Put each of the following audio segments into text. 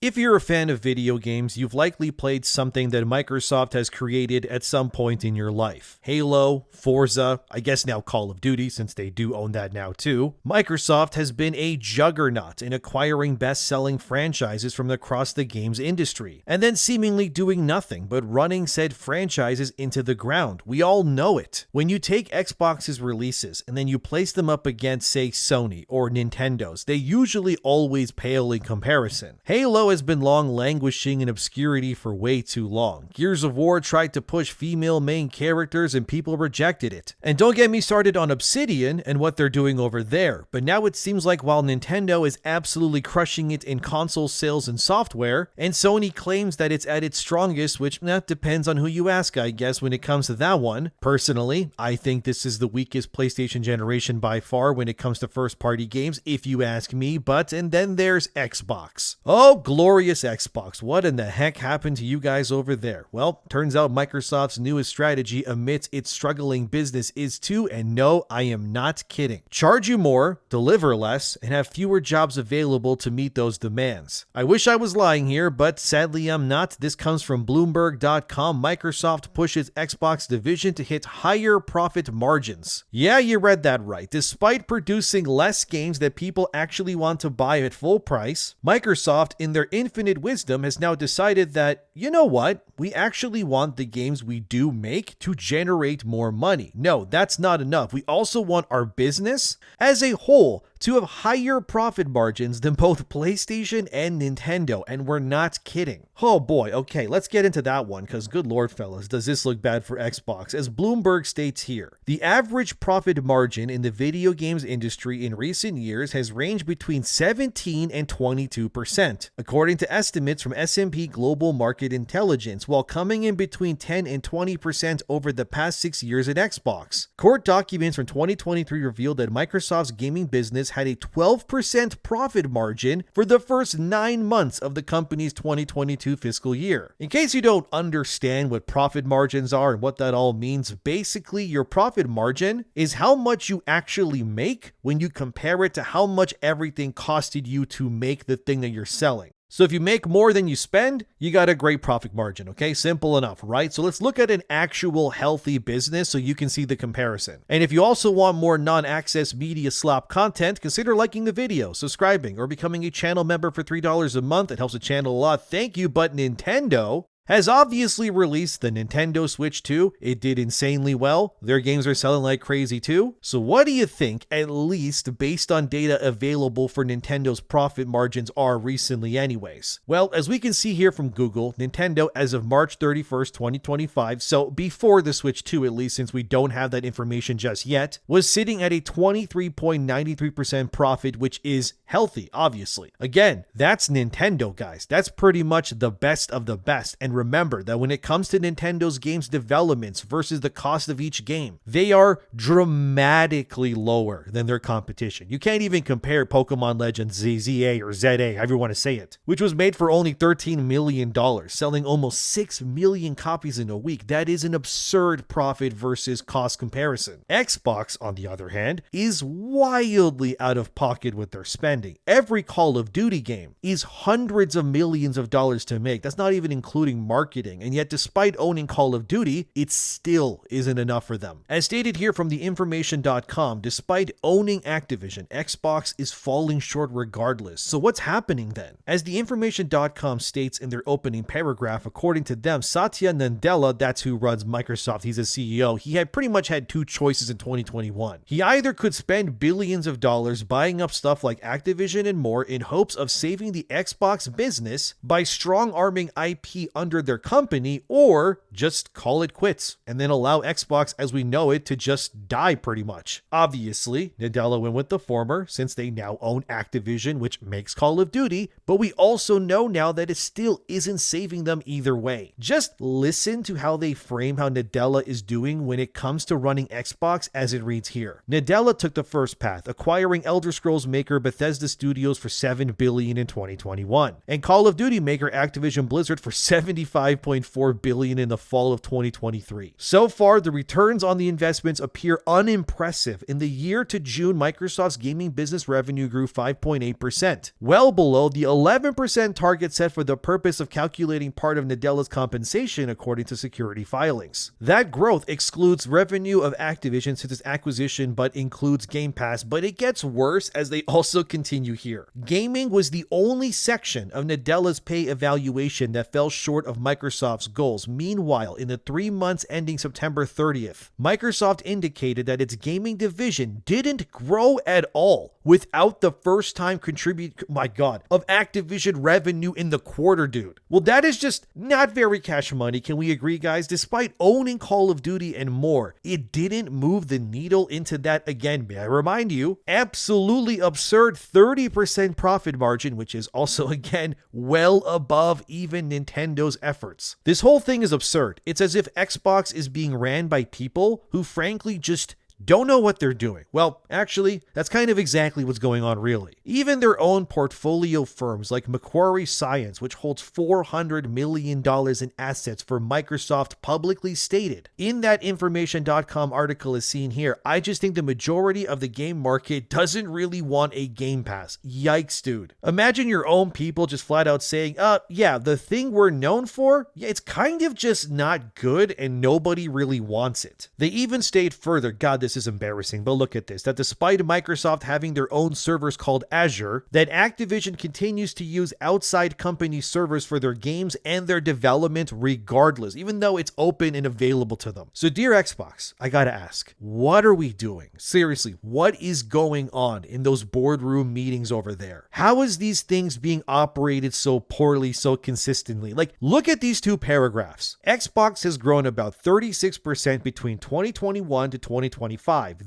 If you're a fan of video games, you've likely played something that Microsoft has created at some point in your life. Halo, Forza, I guess now Call of Duty, since they do own that now too. Microsoft has been a juggernaut in acquiring best-selling franchises from across the games industry, and then seemingly doing nothing but running said franchises into the ground. We all know it. When you take Xbox's releases and then you place them up against, say, Sony or Nintendo's, they usually always pale in comparison. Halo has been long languishing in obscurity for way too long. Gears of War tried to push female main characters and people rejected it. And don't get me started on Obsidian and what they're doing over there, but now it seems like while Nintendo is absolutely crushing it in console sales and software, and Sony claims that it's at its strongest, which depends on who you ask, I guess, when it comes to that one. Personally, I think this is the weakest PlayStation generation by far when it comes to first-party games, if you ask me, and then there's Xbox. Oh, glorious Xbox. What in the heck happened to you guys over there? Well, turns out Microsoft's newest strategy amidst its struggling business is to, and no, I am not kidding, charge you more, deliver less, and have fewer jobs available to meet those demands. I wish I was lying here, but sadly I'm not. This comes from Bloomberg.com. Microsoft pushes Xbox division to hit higher profit margins. Yeah, you read that right. Despite producing less games that people actually want to buy at full price, Microsoft, in their infinite wisdom, has now decided that, you know what, we actually want the games we do make to generate more money. No, that's not enough. We also want our business as a whole to have higher profit margins than both PlayStation and Nintendo, and we're not kidding. Oh boy, okay, let's get into that one, because good lord fellas, does this look bad for Xbox. As Bloomberg states here, the average profit margin in the video games industry in recent years has ranged between 17 and 22%, according to estimates from S&P Global Market Intelligence, while coming in between 10 and 20% over the past 6 years at Xbox. Court documents from 2023 revealed that Microsoft's gaming business had a 12% profit margin for the first 9 months of the company's 2022 fiscal year. In case you don't understand what profit margins are and what that all means, basically your profit margin is how much you actually make when you compare it to how much everything costed you to make the thing that you're selling. So if you make more than you spend, you got a great profit margin, okay? Simple enough, right? So let's look at an actual healthy business so you can see the comparison. And if you also want more non-access media slop content, consider liking the video, subscribing, or becoming a channel member for $3 a month. It helps the channel a lot. Thank you, but Nintendo has obviously released the Nintendo Switch 2. It did insanely well. Their games are selling like crazy too. So what do you think, at least based on data available, for Nintendo's profit margins are recently anyways? Well, as we can see here from Google, Nintendo as of March 31st, 2025, so before the Switch 2 at least, since we don't have that information just yet, was sitting at a 23.93% profit, which is healthy, obviously. Again, that's Nintendo, guys. That's pretty much the best of the best. And remember that when it comes to Nintendo's games developments versus the cost of each game, they are dramatically lower than their competition. You can't even compare Pokemon Legends ZA or ZA, however you want to say it, which was made for only $13 million, selling almost 6 million copies in a week. That is an absurd profit versus cost comparison. Xbox, on the other hand, is wildly out of pocket with their spending. Every Call of Duty game is hundreds of millions of dollars to make. That's not even including marketing, and yet despite owning Call of Duty, it still isn't enough for them. As stated here from the information.com, despite owning Activision, Xbox is falling short regardless. So what's happening then? As the information.com states in their opening paragraph, according to them, Satya Nadella, that's who runs Microsoft, he's a CEO, he had pretty much had two choices in 2021. He either could spend billions of dollars buying up stuff like Activision and more in hopes of saving the Xbox business by strong-arming IP under their company, or just call it quits and then allow Xbox as we know it to just die pretty much. Obviously, Nadella went with the former since they now own Activision, which makes Call of Duty, but we also know now that it still isn't saving them either way. Just listen to how they frame how Nadella is doing when it comes to running Xbox as it reads here. Nadella took the first path, acquiring Elder Scrolls maker Bethesda Studios for $7 billion in 2021, and Call of Duty maker Activision Blizzard for $70 $95.4 billion in the fall of 2023. So far, the returns on the investments appear unimpressive. In the year to June, Microsoft's gaming business revenue grew 5.8%, well below the 11% target set for the purpose of calculating part of Nadella's compensation, according to security filings. That growth excludes revenue of Activision since its acquisition, but includes Game Pass, but it gets worse as they also continue here. Gaming was the only section of Nadella's pay evaluation that fell short of Microsoft's goals. Meanwhile, in the 3 months ending September 30th, Microsoft indicated that its gaming division didn't grow at all without the first time of Activision revenue in the quarter, dude. Well, that is just not very cash money. Can we agree, guys? Despite owning Call of Duty and more, it didn't move the needle into that. Again, may I remind you, absolutely absurd 30% profit margin, which is also, again, well above even Nintendo's efforts. This whole thing is absurd. It's as if Xbox is being ran by people who frankly just don't know what they're doing. Well, actually, that's kind of exactly what's going on, really. Even their own portfolio firms like Macquarie Science, which holds $400 million in assets for Microsoft, publicly stated in that information.com article as seen here, I just think the majority of the game market doesn't really want a Game Pass. Yikes, dude. Imagine your own people just flat out saying, yeah, the thing we're known for, it's kind of just not good and nobody really wants it. They even state further, God, this is embarrassing, but look at this, that despite Microsoft having their own servers called Azure, that Activision continues to use outside company servers for their games and their development regardless, even though it's open and available to them. So dear Xbox, I gotta ask, what are we doing? Seriously, what is going on in those boardroom meetings over there? How is these things being operated so poorly, so consistently? Like, look at these two paragraphs. Xbox has grown about 36% between 2021 to 2025.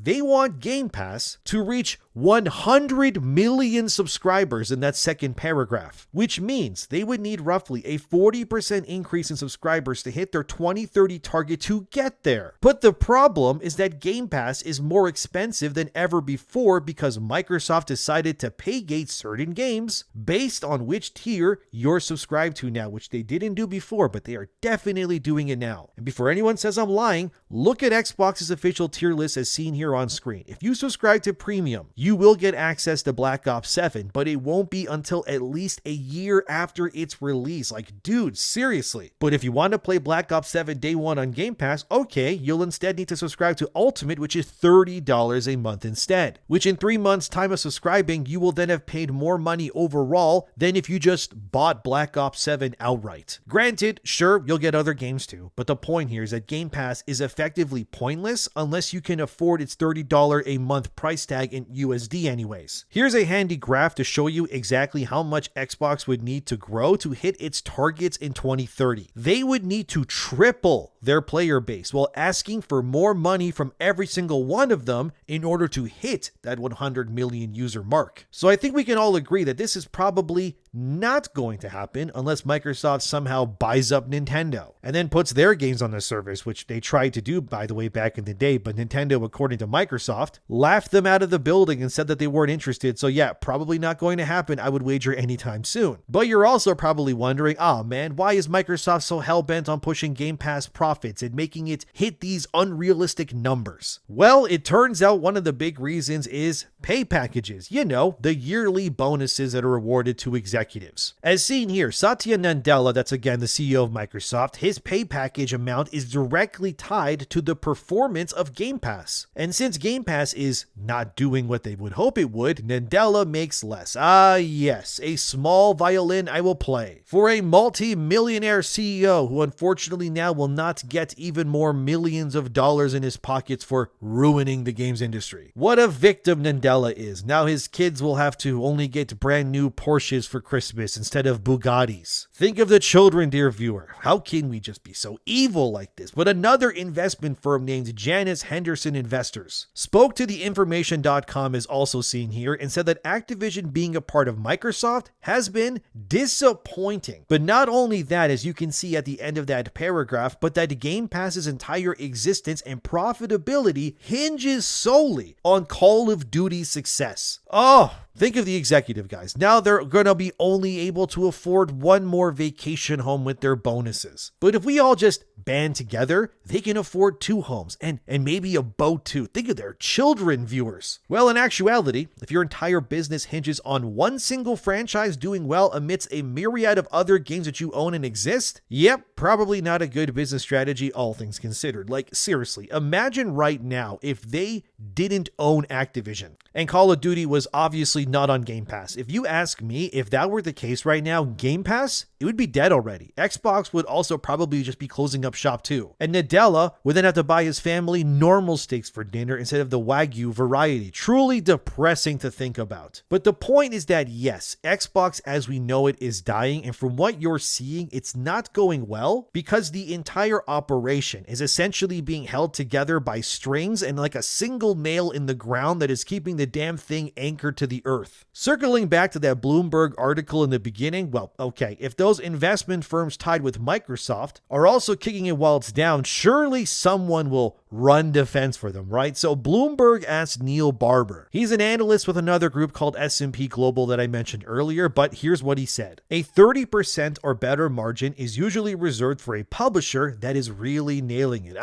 They want Game Pass to reach 100 million subscribers in that second paragraph, which means they would need roughly a 40% increase in subscribers to hit their 2030 target to get there. But the problem is that Game Pass is more expensive than ever before because Microsoft decided to pay gate certain games based on which tier you're subscribed to now, which they didn't do before, but they are definitely doing it now. And before anyone says I'm lying, look at Xbox's official tier list as seen here on screen. If you subscribe to Premium, you will get access to Black Ops 7, but it won't be until at least a year after its release. Like, dude, seriously. But if you want to play Black Ops 7 day one on Game Pass, okay, you'll instead need to subscribe to Ultimate, which is $30 a month instead, which in 3 months time of subscribing, you will then have paid more money overall than if you just bought Black Ops 7 outright. Granted, sure, you'll get other games too, but the point here is that Game Pass is effectively pointless unless you can afford its $30 a month price tag in USD anyways. Here's a handy graph to show you exactly how much Xbox would need to grow to hit its targets in 2030. They would need to triple their player base while asking for more money from every single one of them in order to hit that 100 million user mark. So I think we can all agree that this is probably not going to happen unless Microsoft somehow buys up Nintendo and then puts their games on the service, which they tried to do, by the way, back in the day, but Nintendo, according to Microsoft, laughed them out of the building and said that they weren't interested. So yeah, probably not going to happen, I would wager, anytime soon. But you're also probably wondering, oh man, why is Microsoft so hell-bent on pushing Game Pass profits and making it hit these unrealistic numbers? Well, it turns out one of the big reasons is pay packages. You know, the yearly bonuses that are awarded to executives. As seen here, Satya Nadella, that's again the CEO of Microsoft, his pay package amount is directly tied to the performance of Game Pass. And since Game Pass is not doing what they would hope it would, Nadella makes less. Ah yes, a small violin I will play for a multi-millionaire CEO who unfortunately now will not get even more millions of dollars in his pockets for ruining the games industry. What a victim Nadella is. Now his kids will have to only get brand new Porsches for Christmas instead of Bugattis. Think of the children, dear viewer. How can we just be so evil like this? But another investment firm named Janus Henderson Investors spoke to the information.com as also seen here and said that Activision being a part of Microsoft has been disappointing. But not only that, as you can see at the end of that paragraph, but that Game Pass's entire existence and profitability hinges solely on Call of Duty's success. Oh, Think of the executive guys. Now they're going to be only able to afford one more vacation home with their bonuses. But if we all just band together, they can afford 2 homes and maybe a boat too. Think of their children, viewers. Well, in actuality, if your entire business hinges on one single franchise doing well amidst a myriad of other games that you own and exist, yep, probably not a good business strategy, all things considered. Like, seriously, imagine right now if they didn't own Activision and Call of Duty was obviously not on Game Pass. If you ask me, if that were the case right now, Game Pass, it would be dead already. Xbox would also probably just be closing up shop too. And Nadella would then have to buy his family normal steaks for dinner instead of the Wagyu variety. Truly depressing to think about. But the point is that yes, Xbox as we know it is dying, and from what you're seeing, it's not going well because the entire operation is essentially being held together by strings and like a single nail in the ground that is keeping the damn thing anchored to the earth. Circling back to that Bloomberg article in the beginning, well, okay, if those investment firms tied with Microsoft are also kicking it while it's down, surely someone will run defense for them, right? So Bloomberg asked Neil Barber. He's an analyst with another group called S&P Global that I mentioned earlier, but here's what he said. A 30% or better margin is usually reserved for a publisher that is really nailing it.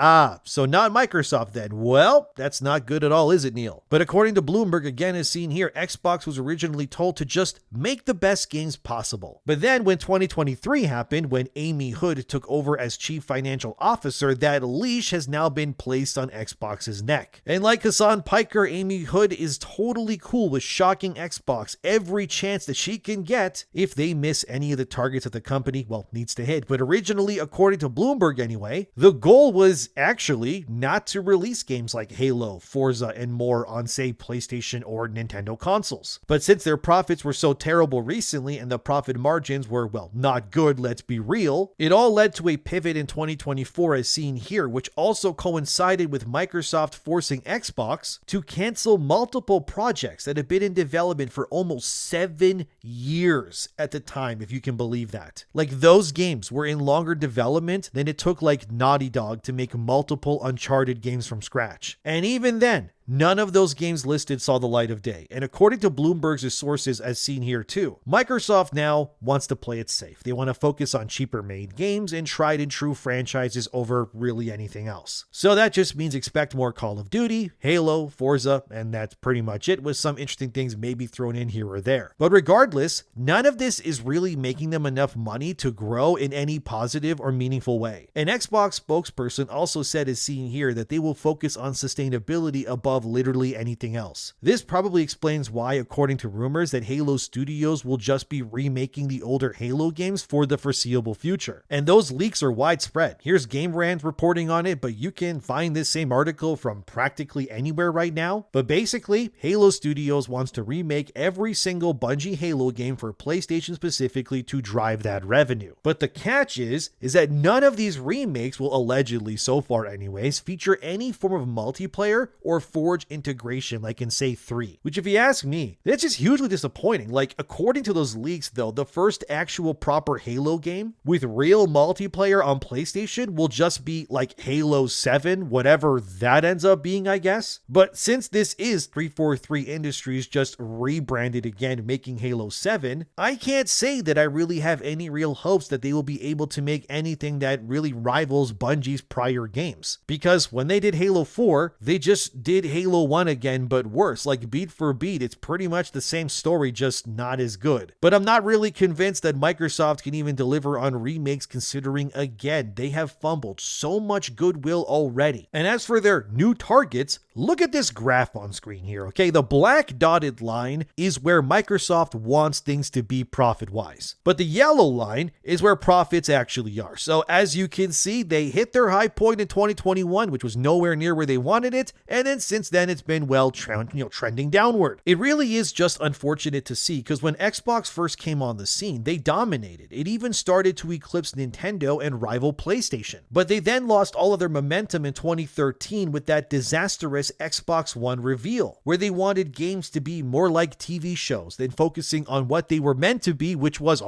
So not Microsoft then. Well, that's not good at all, is it, Neil? But according to Bloomberg, again as seen here, Xbox was originally told to just make the best games possible. But then when 2023 happened, when Amy Hood took over as chief financial officer, that leash has now been placed on Xbox's neck. And like Hassan Piker, Amy Hood is totally cool with shocking Xbox every chance that she can get if they miss any of the targets that the company, well, needs to hit. But originally, according to Bloomberg anyway, the goal was actually not to release games like Halo, Forza, and more on, say, PlayStation or Nintendo consoles. But since their profits were so terrible recently and the profit margins were, well, not good, let's be real, it all led to a pivot in 2024 as seen here, which also coincided with Microsoft forcing Xbox to cancel multiple projects that have been in development for almost 7 years at the time, if you can believe that. Like, those games were in longer development than it took like Naughty Dog to make multiple Uncharted games from scratch. And even then, none of those games listed saw the light of day. And according to Bloomberg's sources as seen here too, Microsoft now wants to play it safe. They want to focus on cheaper made games and tried and true franchises over really anything else. So that just means expect more Call of Duty, Halo, Forza, and that's pretty much it, with some interesting things maybe thrown in here or there. But regardless, none of this is really making them enough money to grow in any positive or meaningful way. An Xbox spokesperson also said as seen here that they will focus on sustainability above literally anything else. This probably explains why, according to rumors, that Halo Studios will just be remaking the older Halo games for the foreseeable future. And those leaks are widespread. Here's Game Rant reporting on it, but you can find this same article from practically anywhere right now. But basically, Halo Studios wants to remake every single Bungie Halo game for PlayStation specifically to drive that revenue. But the catch is that none of these remakes will allegedly, so far anyways, feature any form of multiplayer or Forge integration like in, say, 3. Which, if you ask me, that's just hugely disappointing. Like, according to those leaks though, the first actual proper Halo game with real multiplayer on PlayStation will just be like Halo 7, whatever that ends up being, I guess. But since this is 343 Industries just rebranded again, making Halo 7, I can't say that I really have any real hopes that they will be able to make anything that really rivals Bungie's prior games. Because when they did Halo 4, they just did Halo 1 again, but worse. Like, beat for beat, it's pretty much the same story, just not as good. But I'm not really convinced that Microsoft can even deliver on remakes, considering, again, they have fumbled so much goodwill already. And as for their new targets, look at this graph on screen here, okay? The black dotted line is where Microsoft wants things to be profit-wise. But the yellow line is where profits actually are. So as you can see, they hit their high point in 2021, which was nowhere near where they wanted it, and then since then it's been, well, trending downward. It really is just unfortunate to see, because when Xbox first came on the scene, they dominated. It even started to eclipse Nintendo and rival PlayStation. But they then lost all of their momentum in 2013 with that disastrous famous Xbox One reveal, where they wanted games to be more like TV shows than focusing on what they were meant to be, which was,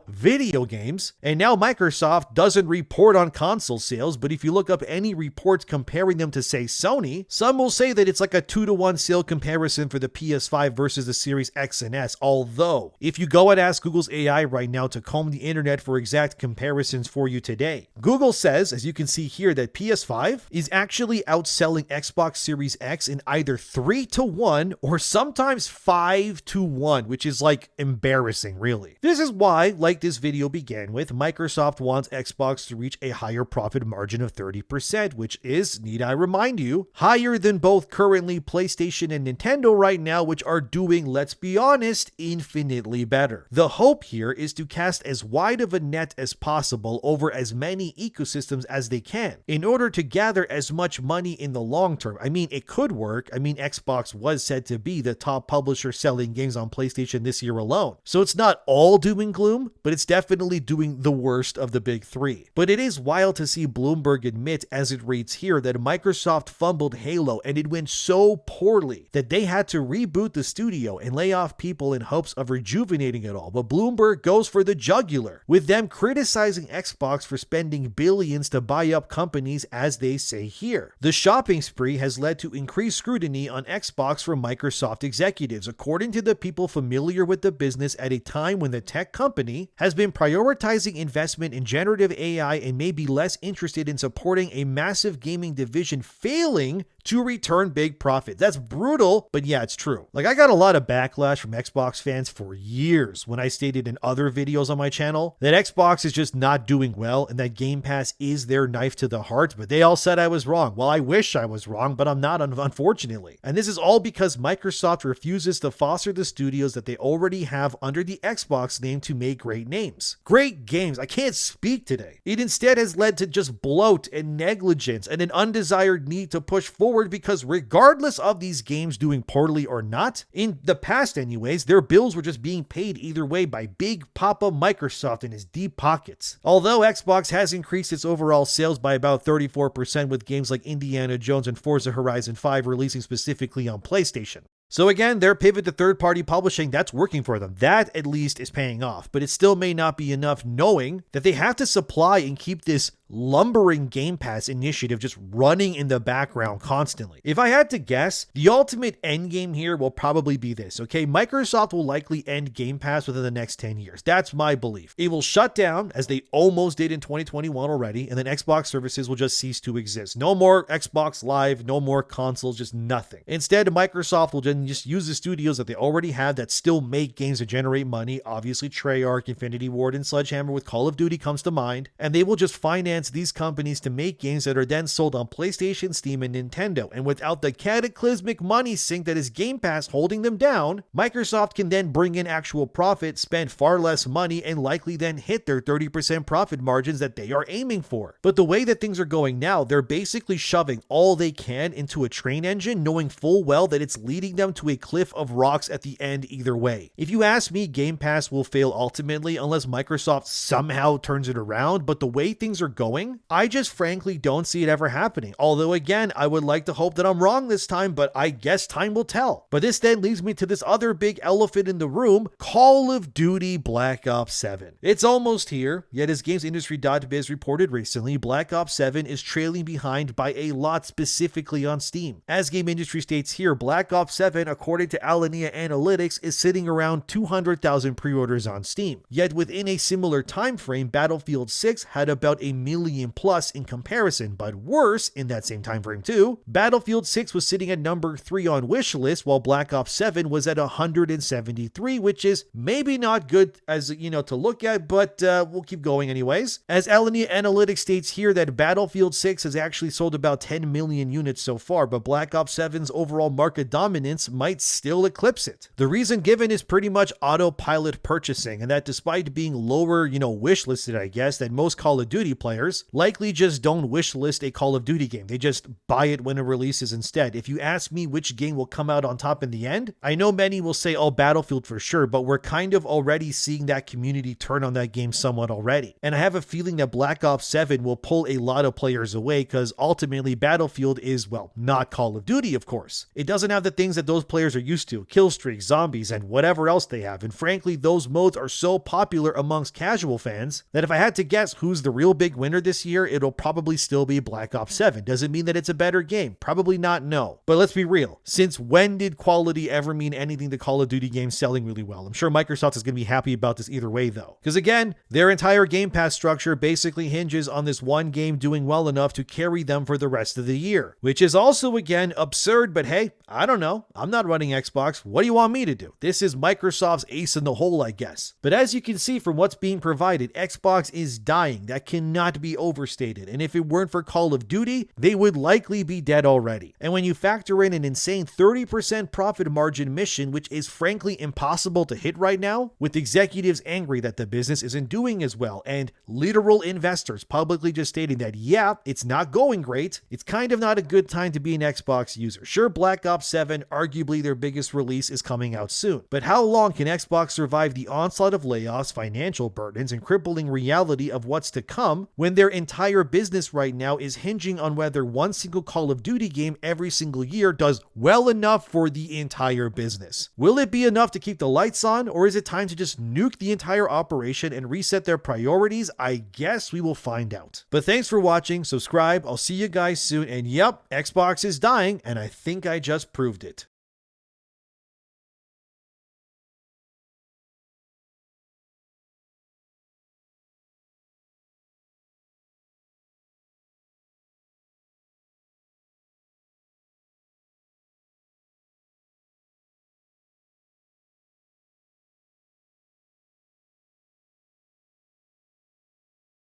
video games. And now Microsoft doesn't report on console sales, but if you look up any reports comparing them to, say, Sony, some will say that it's like a 2-to-1 sale comparison for the PS5 versus the Series X and S. Although, if you go and ask Google's AI right now to comb the internet for exact comparisons for you today, Google says, as you can see here, that PS5 is actually outselling Xbox Series X in either 3-to-1 or sometimes 5-to-1, which is like embarrassing, really. This is why, like this video began with, Microsoft wants Xbox to reach a higher profit margin of 30%, which is, need I remind you, higher than both currently PlayStation and Nintendo right now, which are doing, let's be honest, infinitely better. The hope here is to cast as wide of a net as possible over as many ecosystems as they can in order to gather as much money in the long term. I mean, it could work. I mean, Xbox was said to be the top publisher selling games on PlayStation this year alone. So it's not all doom and gloom, but it's definitely doing the worst of the big three. But it is wild to see Bloomberg admit, as it reads here, that Microsoft fumbled Halo and it went so poorly that they had to reboot the studio and lay off people in hopes of rejuvenating it all. But Bloomberg goes for the jugular, with them criticizing Xbox for spending billions to buy up companies, as they say here. The shopping spree has led to increased scrutiny on Xbox from Microsoft executives, according to the people familiar with the business, at a time when the tech company has been prioritizing investment in generative AI and may be less interested in supporting a massive gaming division failing to return big profit. That's brutal, but yeah, it's true. Like, I got a lot of backlash from Xbox fans for years when I stated in other videos on my channel that Xbox is just not doing well and that Game Pass is their knife to the heart, but they all said I was wrong. Well, I wish I was wrong, but I'm not, unfortunately. And this is all because Microsoft refuses to foster the studios that they already have under the Xbox name to make great names. Great games. I can't speak today. It instead has led to just bloat and negligence and an undesired need to push forward, because regardless of these games doing poorly or not, in the past anyways, their bills were just being paid either way by Big Papa Microsoft in his deep pockets. Although Xbox has increased its overall sales by about 34% with games like Indiana Jones and Forza Horizon 5 releasing specifically on PlayStation. So again, their pivot to third-party publishing, that's working for them. That at least is paying off, but it still may not be enough, knowing that they have to supply and keep this lumbering Game Pass initiative just running in the background constantly. If I had to guess, the ultimate endgame here will probably be this, okay? Microsoft will likely end Game Pass within the next 10 years. That's my belief. It will shut down, as they almost did in 2021 already, and then Xbox services will just cease to exist. No more Xbox Live, no more consoles, just nothing. Instead, Microsoft will just use the studios that they already have that still make games that generate money. Obviously, Treyarch, Infinity Ward, and Sledgehammer with Call of Duty comes to mind, and they will just finance these companies to make games that are then sold on PlayStation, Steam, and Nintendo. And without the cataclysmic money sink that is Game Pass holding them down, Microsoft can then bring in actual profit, spend far less money, and likely then hit their 30% profit margins that they are aiming for. But the way that things are going now, they're basically shoving all they can into a train engine, knowing full well that it's leading them to a cliff of rocks at the end either way. If you ask me, Game Pass will fail ultimately unless Microsoft somehow turns it around, but the way things are going, I just frankly don't see it ever happening. Although again, I would like to hope that I'm wrong this time, but I guess time will tell. But this then leads me to this other big elephant in the room, Call of Duty Black Ops 7. It's almost here, yet as GamesIndustry.biz reported recently, Black Ops 7 is trailing behind by a lot, specifically on Steam. As Game Industry states here, Black Ops 7, according to Alinea Analytics, is sitting around 200,000 pre-orders on Steam. Yet within a similar time frame, Battlefield 6 had about a million plus in comparison, but worse in that same time frame too. Battlefield 6 was sitting at number 3 on wishlist, while Black Ops 7 was at 173, which is maybe not good as to look at, but we'll keep going anyways. As Alinea Analytics states here that Battlefield 6 has actually sold about 10 million units so far, but Black Ops 7's overall market dominance performance might still eclipse it. The reason given is pretty much autopilot purchasing, and that despite being lower, wish listed, I guess, than most Call of Duty players, likely just don't wish list a Call of Duty game. They just buy it when it releases instead. If you ask me which game will come out on top in the end, I know many will say, oh, Battlefield for sure, but we're kind of already seeing that community turn on that game somewhat already. And I have a feeling that Black Ops 7 will pull a lot of players away because ultimately Battlefield is, well, not Call of Duty, of course. It doesn't have the things that those players are used to, kill streaks, zombies, and whatever else they have. And frankly, those modes are so popular amongst casual fans that if I had to guess who's the real big winner this year, it'll probably still be Black Ops 7. Does it mean that it's a better game? Probably not, no. But let's be real. Since when did quality ever mean anything to Call of Duty games selling really well? I'm sure Microsoft is going to be happy about this either way, though. Because again, their entire Game Pass structure basically hinges on this one game doing well enough to carry them for the rest of the year. Which is also, again, absurd, but hey, I don't know. I'm not running Xbox. What do you want me to do? This is Microsoft's ace in the hole, I guess. But as you can see from what's being provided, Xbox is dying. That cannot be overstated. And if it weren't for Call of Duty, they would likely be dead already. And when you factor in an insane 30% profit margin mission, which is frankly impossible to hit right now, with executives angry that the business isn't doing as well, and literal investors publicly just stating that, yeah, it's not going great, it's kind of not a good time to be an Xbox user. Sure, Black Ops 7, arguably their biggest release, is coming out soon. But how long can Xbox survive the onslaught of layoffs, financial burdens, and crippling reality of what's to come when their entire business right now is hinging on whether one single Call of Duty game every single year does well enough for the entire business? Will it be enough to keep the lights on, or is it time to just nuke the entire operation and reset their priorities? I guess we will find out. But thanks for watching, subscribe, I'll see you guys soon, and yep, Xbox is dying, and I think I just proved it.